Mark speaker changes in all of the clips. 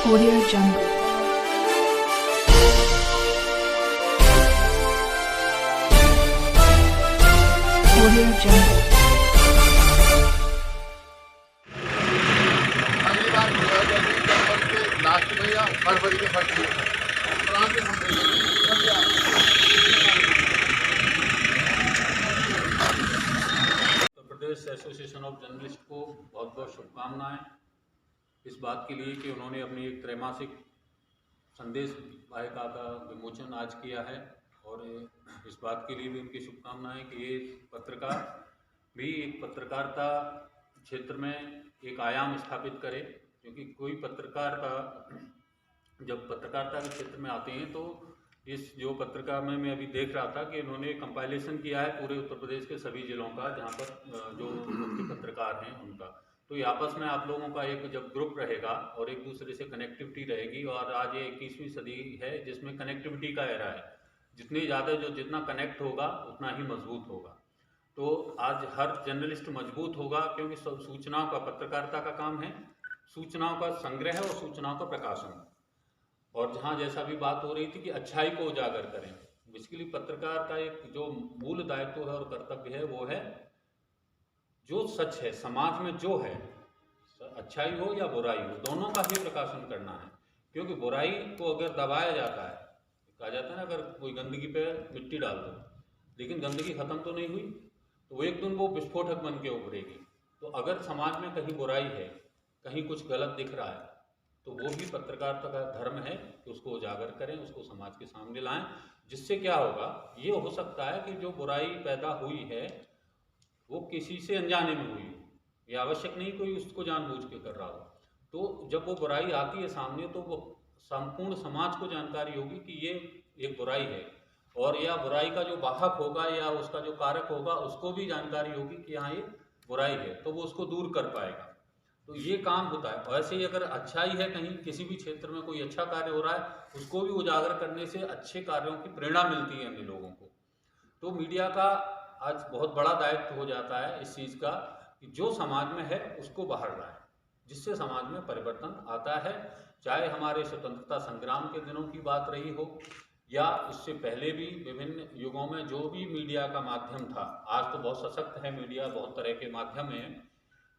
Speaker 1: Audio Jungle. Audio Jungle.
Speaker 2: अगली बार जनवरी के last में या फरवरी के फर्स्ट में
Speaker 3: Uttar Pradesh association of journalist को बहुत बहुत शुभकामनाएं इस बात के लिए कि उन्होंने अपनी एक त्रैमासिक संदेश वाहिका का विमोचन आज किया है और इस बात के लिए भी उनकी शुभकामनाएं कि ये पत्रकार भी एक पत्रकारिता क्षेत्र में एक आयाम स्थापित करे, क्योंकि कोई पत्रकारिता जब पत्रकारिता के क्षेत्र में आते हैं तो इस जो पत्रकार में मैं अभी देख रहा था कि उन्होंने कंपाइलेशन किया है पूरे उत्तर प्रदेश के सभी जिलों का जहाँ पर जो मुख्य पत्रकार हैं उनका, तो ये आपस में आप लोगों का एक जब ग्रुप रहेगा और एक दूसरे से कनेक्टिविटी रहेगी। और आज ये 21वीं सदी है जिसमें कनेक्टिविटी का एरा है, जितनी ज़्यादा जितना कनेक्ट होगा उतना ही मजबूत होगा। तो आज हर जर्नलिस्ट मजबूत होगा क्योंकि सूचनाओं का पत्रकारिता का काम है, सूचनाओं का संग्रह और सूचनाओं का प्रकाशन। और जहाँ जैसा भी बात हो रही थी कि अच्छाई को उजागर करें, बेसिकली पत्रकार का एक जो मूल दायित्व है और कर्तव्य है वो है जो सच है समाज में जो है, अच्छाई हो या बुराई हो, दोनों का ही प्रकाशन करना है। क्योंकि बुराई को अगर दबाया जाता है, कहा जाता है ना, अगर कोई गंदगी पे मिट्टी डाल दो लेकिन गंदगी खत्म तो नहीं हुई तो वो एक दिन वो विस्फोटक बन के उभरेगी। तो अगर समाज में कहीं बुराई है, कहीं कुछ गलत दिख रहा है, तो वो भी पत्रकारिता का धर्म है कि उसको उजागर करें, उसको समाज के सामने लाएं। जिससे क्या होगा, ये हो सकता है कि जो बुराई पैदा हुई है वो किसी से अनजाने में हुई हो, ये आवश्यक नहीं कोई उसको जानबूझ के कर रहा हो। तो जब वो बुराई आती है सामने तो वो संपूर्ण समाज को जानकारी होगी कि ये एक बुराई है, और या बुराई का जो वाहक होगा या उसका जो कारक होगा उसको भी जानकारी होगी कि हाँ ये बुराई है, तो वो उसको दूर कर पाएगा। तो ये काम होता है। और ऐसे ही अगर अच्छाई है, कहीं किसी भी क्षेत्र में कोई अच्छा कार्य हो रहा है, उसको भी उजागर करने से अच्छे कार्यों की प्रेरणा मिलती है अन्य लोगों को। तो मीडिया का आज बहुत बड़ा दायित्व हो जाता है इस चीज़ का कि जो समाज में है उसको बाहर लाए, जिससे समाज में परिवर्तन आता है। चाहे हमारे स्वतंत्रता संग्राम के दिनों की बात रही हो या उससे पहले भी विभिन्न युगों में जो भी मीडिया का माध्यम था, आज तो बहुत सशक्त है मीडिया, बहुत तरह के माध्यम हैं,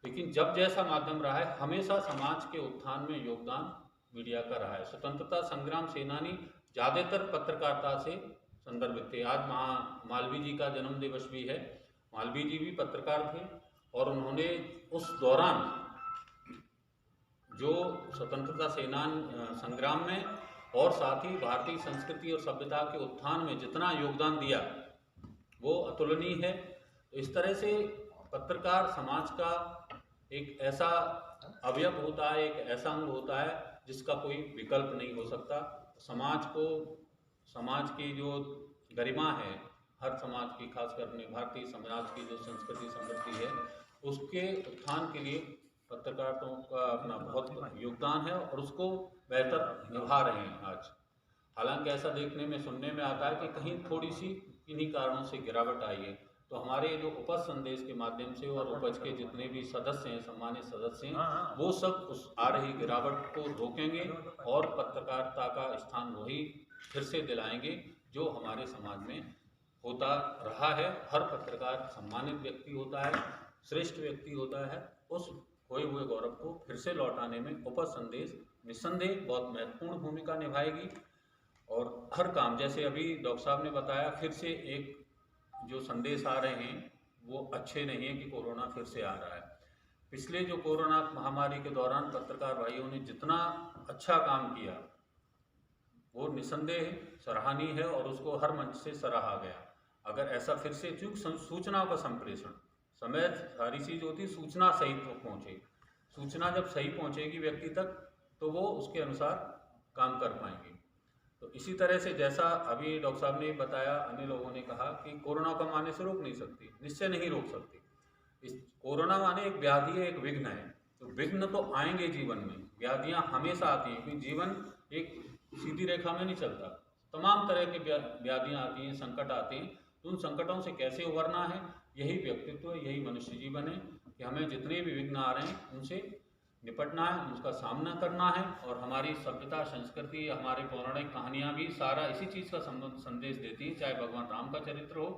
Speaker 3: लेकिन जब जैसा माध्यम रहा है हमेशा समाज के उत्थान में योगदान मीडिया का रहा है। स्वतंत्रता संग्राम सेनानी ज़्यादातर पत्रकारिता से संदर्भित थे। आज मालवीय जी का जन्म दिवस भी है। मालवीय जी भी पत्रकार थे और उन्होंने उस दौरान जो स्वतंत्रता संग्राम में और साथ ही भारतीय संस्कृति और सभ्यता के उत्थान में जितना योगदान दिया वो अतुलनीय है। इस तरह से पत्रकार समाज का एक ऐसा अवयव होता है, एक ऐसा अंग होता है जिसका कोई विकल्प नहीं हो सकता। समाज की जो गरिमा है, हर समाज की, खासकर अपने भारतीय समाज की जो संस्कृति समृद्धि है, उसके उत्थान के लिए पत्रकारों का अपना बहुत योगदान है और उसको बेहतर निभा रहे हैं आज। हालांकि ऐसा देखने में सुनने में आता है कि कहीं थोड़ी सी इन्हीं कारणों से गिरावट आई है। तो हमारे जो उपज संदेश के माध्यम से और उपज के जितने भी सदस्य हैं, सम्मानित सदस्य हैं, वो सब उस आ रही गिरावट को रोकेंगे और पत्रकारिता का स्थान वही फिर से दिलाएंगे जो हमारे समाज में होता रहा है। हर पत्रकार सम्मानित व्यक्ति होता है, श्रेष्ठ व्यक्ति होता है। उस खोए हुए गौरव को फिर से लौटाने में उपज संदेश निस्संदेह बहुत महत्वपूर्ण भूमिका निभाएगी। और हर काम, जैसे अभी डॉक्टर साहब ने बताया, फिर से एक जो संदेश आ रहे हैं वो अच्छे नहीं है कि कोरोना फिर से आ रहा है। पिछले जो कोरोना महामारी के दौरान पत्रकार भाइयों ने जितना अच्छा काम किया वो निस्संदेह सराहनीय है और उसको हर मंच से सराहा गया। अगर ऐसा फिर से, चूंकि सूचनाओं का संप्रेषण, समय सारी चीज़ होती है सूचना सही पहुँचे, सूचना जब सही पहुँचेगी व्यक्ति तक तो वो उसके अनुसार काम कर पाएंगे। तो इसी तरह से जैसा अभी डॉक्टर साहब ने बताया, अन्य लोगों ने कहा कि कोरोना को माने से रोक नहीं सकती, निश्चय नहीं रोक सकती। इस कोरोना माने एक व्याधि है, एक विघ्न है। तो विघ्न तो आएंगे जीवन में, व्याधियां हमेशा आती हैं, क्योंकि जीवन एक सीधी रेखा में नहीं चलता, तमाम तरह के व्याधियां आती हैं, संकट आते हैं। तो उन संकटों से कैसे उभरना है, यही व्यक्तित्व, यही मनुष्य जीवन है कि हमें जितने भी विघ्न आ रहे हैं उनसे निपटना है, उसका सामना करना है। और हमारी सभ्यता, संस्कृति, हमारे पौराणिक कहानियाँ भी सारा इसी चीज़ का संदेश देती हैं। चाहे भगवान राम का चरित्र हो,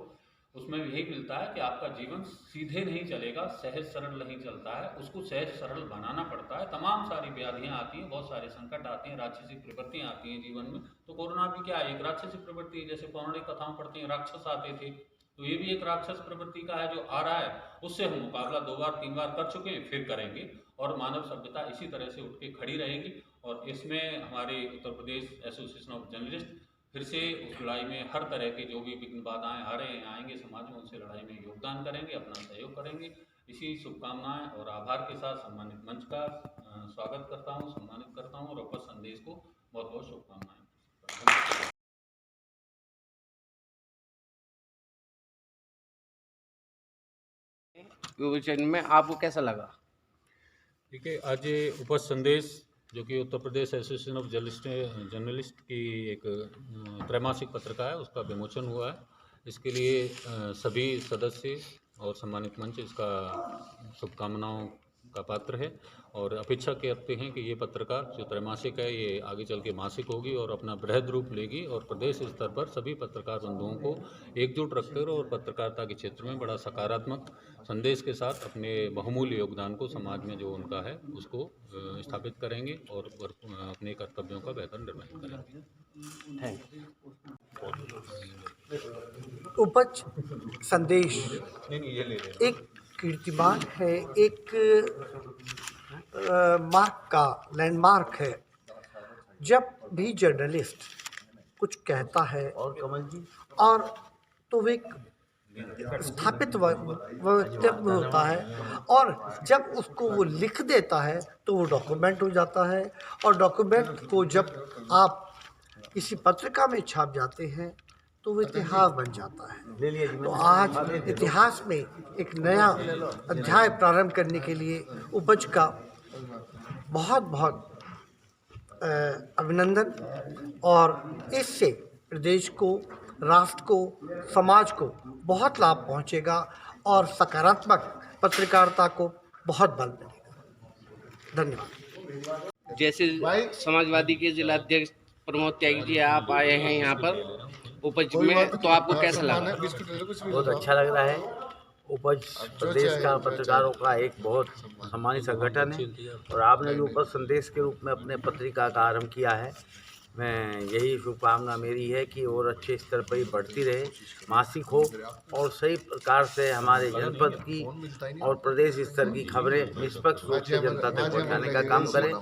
Speaker 3: उसमें भी यही मिलता है कि आपका जीवन सीधे नहीं चलेगा, सहज सरल नहीं चलता है, उसको सहज सरल बनाना पड़ता है। तमाम सारी व्याधियाँ आती हैं, बहुत सारे संकट आते हैं, राक्षसिक प्रवृत्तियाँ आती हैं जीवन में। तो कोरोना भी क्या है, एक राक्षसिक प्रवृत्ति है। जैसे पौराणिक कथाओं पढ़ते हैं राक्षस आते थे, तो ये भी एक राक्षस प्रवृत्ति का है जो आ रहा है। उससे हम मुकाबला 2 बार 3 बार कर चुके हैं, फिर करेंगे। और मानव सभ्यता इसी तरह से उठ के खड़ी रहेगी। और इसमें हमारे Uttar Pradesh association of journalist फिर से उस लड़ाई में हर तरह के जो भी विघ्न बाधाएं आ रहे हैं, आएंगे समाज में, उनसे लड़ाई में योगदान करेंगे, अपना सहयोग करेंगे। इसी शुभकामनाएं और आभार के साथ सम्मानित मंच का स्वागत करता हूं, सम्मानित करता हूं और उपस्थित संदेश को बहुत बहुत शुभकामनाएं।
Speaker 4: विवेचन में आपको कैसा लगा?
Speaker 3: ठीक है, आज ये उपस्थित संदेश जो कि Uttar Pradesh association of journalist की एक त्रैमासिक पत्रिका है, उसका विमोचन हुआ है। इसके लिए सभी सदस्य और सम्मानित मंच इसका शुभकामनाओं का पात्र है और अपेक्षा करते हैं कि ये पत्रिका जो त्रैमासिक है ये आगे चल के मासिक होगी और अपना बृहद रूप लेगी और प्रदेश स्तर पर सभी पत्रकार बंधुओं को एकजुट रखकर और पत्रकारिता के क्षेत्र में बड़ा सकारात्मक संदेश के साथ अपने बहुमूल्य योगदान को समाज में जो उनका है उसको स्थापित करेंगे और अपने कर्तव्यों का बेहतर निर्वहन करेंगे।
Speaker 5: उपज संदेश एक कीर्तिमान है, एक मार्क का लैंडमार्क है। जब भी जर्नलिस्ट कुछ कहता है और तो वे स्थापित वक्तव्य होता है और जब उसको वो लिख देता है तो वो डॉक्यूमेंट हो जाता है और डॉक्यूमेंट को जब आप किसी पत्रिका में छाप जाते हैं तो वो इतिहास बन जाता है। तो आज इतिहास में एक नया अध्याय प्रारंभ करने के लिए उपज का बहुत बहुत अभिनंदन और इससे प्रदेश को, राष्ट्र को, समाज को बहुत लाभ पहुंचेगा और सकारात्मक पत्रकारिता को बहुत बल मिलेगा। धन्यवाद।
Speaker 4: जैसे समाजवादी के जिला अध्यक्ष प्रमोद त्यागी जी आप आए हैं यहाँ पर उपज में, तो आपको कैसा लगा?
Speaker 6: बहुत अच्छा लग रहा है। उपज प्रदेश का पत्रकारों का एक बहुत सम्मानित संगठन है और आपने जो उपज संदेश के रूप में अपने पत्रिका का आरंभ किया है, मैं यही शुभकामना मेरी है कि और अच्छे स्तर पर ही बढ़ती रहे, मासिक हो और सही प्रकार से हमारे जनपद की और प्रदेश स्तर की खबरें निष्पक्ष रूप से जनता तक पहुंचाने का काम करें।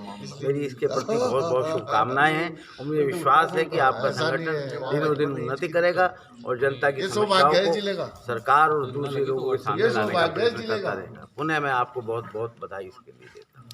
Speaker 6: मेरी इसके प्रति बहुत बहुत शुभकामनाएं हैं और मुझे विश्वास है कि आपका संगठन दिनों दिन उन्नति करेगा और जनता की समस्याओं को सरकार और दूसरे लोगों के सामने लाने का प्रयत्न करता रहेगा। पुनः मैं आपको बहुत बहुत बधाई इसके लिए देता हूँ।